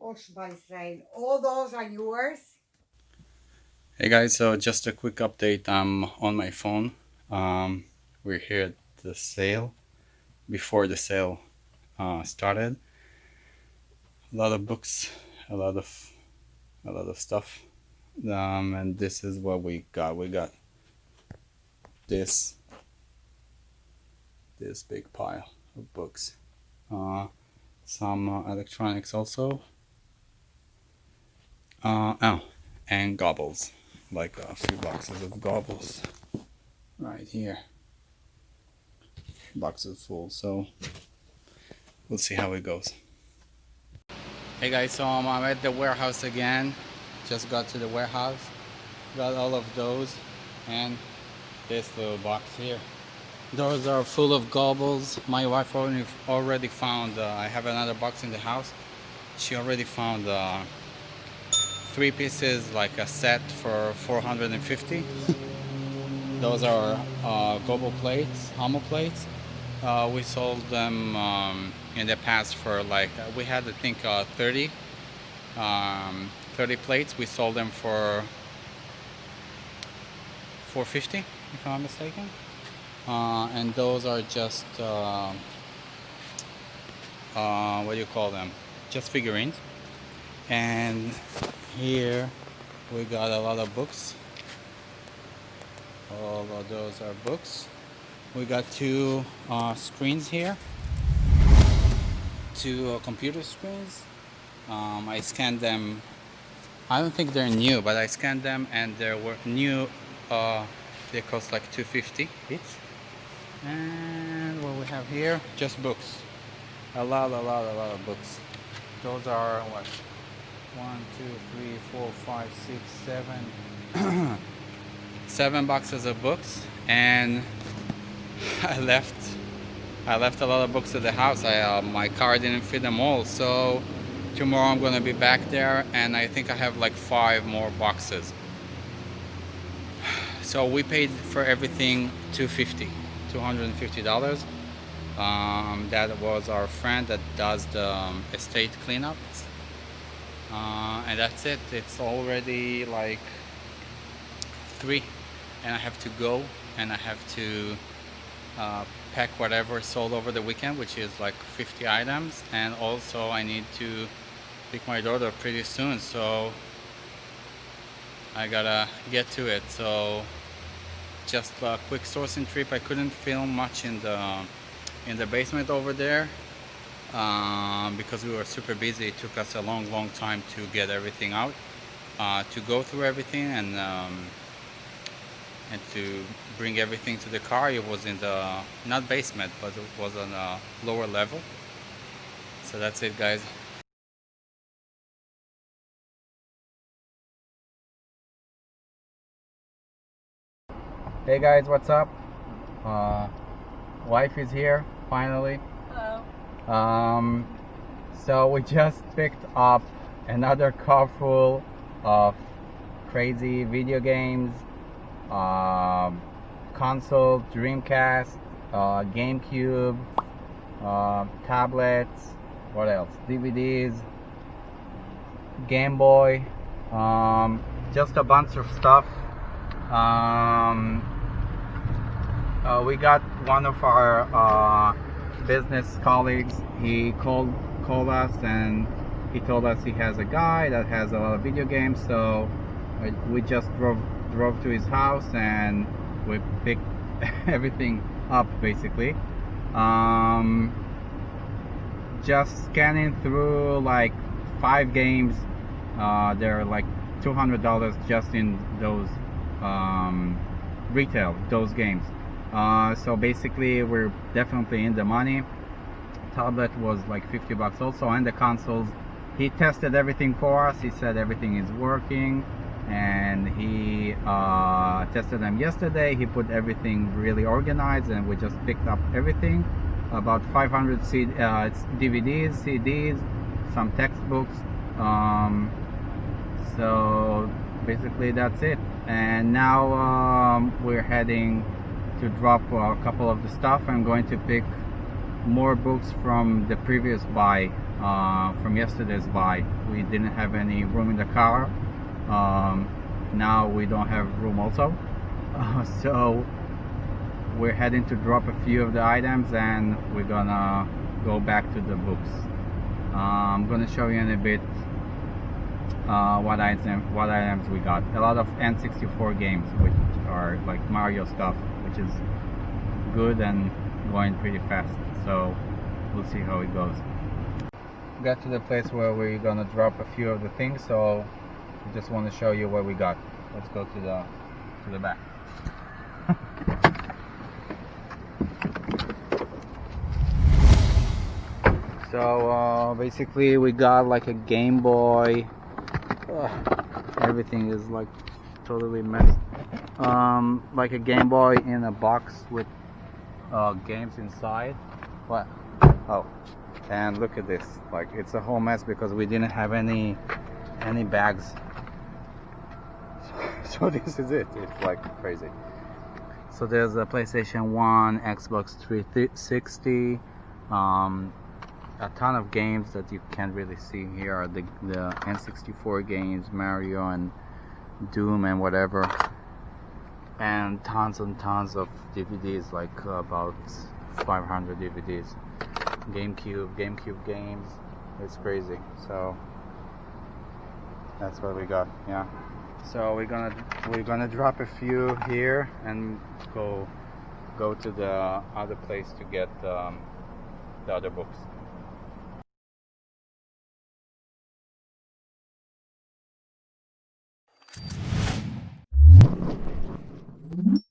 All those are yours? Hey guys, so just a quick update. I'm on my phone. We're here at the sale. Before the sale started, a lot of books, a lot of a lot of stuff. And this is what we got. We got this this big pile of books. Uh, some electronics also. Oh, and gobbles, like a few boxes of gobbles right here. Boxes full. So we'll see how it goes. Hey guys, so I'm at the warehouse again. Just got to the warehouse. Got all of those and this little box here. Those are full of gobbles. My wife already found, I have another box in the house. She already found 3 pieces, like a set for 450. Those are gobble plates, homo plates. We sold them in the past for like, we had I think 30 plates. We sold them for 450 if I'm not mistaken. And those are just what do you call them? Just figurines. And here we got a lot of books. All of those are books. We got two screens here, two computer screens. I scanned them. I don't think they're new, but I scanned them and they were new. They cost like 250 each. And what we have here, just books. A lot of books. Those are what? 1, 2, 3, 4, 5, 6, 7. 7 boxes of books, and I left a lot of books at the house. My car didn't fit them all, so tomorrow I'm gonna be back there, and I think I have like 5 more boxes. So we paid for everything $250. That was our friend that does the estate cleanups, and that's it. It's already like 3, and I have to go and I have to pack whatever sold over the weekend, which is like 50 items, and also I need to pick my daughter pretty soon, so I gotta get to it. So just a quick sourcing trip. I couldn't film much in the basement over there because we were super busy. It took us a long time to get everything out, to go through everything, and to bring everything to the car. It was in the, not basement, but it was on a lower level. So that's it, guys. Hey guys, what's up? Wife is here finally. Hello. So we just picked up another car full of crazy video games, console, Dreamcast, GameCube, tablets, what else? DVDs, Game Boy, just a bunch of stuff. We got one of our business colleagues. He called us and he told us he has a guy that has a lot of video games. So we just drove to his house and we picked everything up basically. Just scanning through like 5 games. They're like $200 just in those retail, those games. So basically we're definitely in the money. Tablet was like $50 also, and the consoles. He tested everything for us. He said everything is working, and he tested them yesterday. He put everything really organized, and we just picked up everything. About 500 DVDs, CDs, some textbooks. So basically that's it. And now we're heading to drop a couple of the stuff. I'm going to pick more books from the previous buy from yesterday's buy. We didn't have any room in the car. Now we don't have room also. So we're heading to drop a few of the items and we're gonna go back to the books. I'm gonna show you in a bit what items we got. A lot of N64 games, which are like Mario stuff, which is good and going pretty fast. So we'll see how it goes. Got to the place where we're gonna drop a few of the things, so I just want to show you what we got. Let's go to the back. So basically we got like a Game Boy. Everything is like totally messed. Like a Game Boy in a box with games inside. What? Oh, and look at this. Like it's a whole mess because we didn't have any bags. So this is it. It's like crazy. So there's a PlayStation 1, Xbox 360, a ton of games that you can't really see here are the N64 games, Mario and Doom and whatever, and tons of DVDs, like about 500 DVDs, GameCube games. It's crazy. So that's what we got. Yeah. So we're gonna drop a few here and go to the other place to get the other books.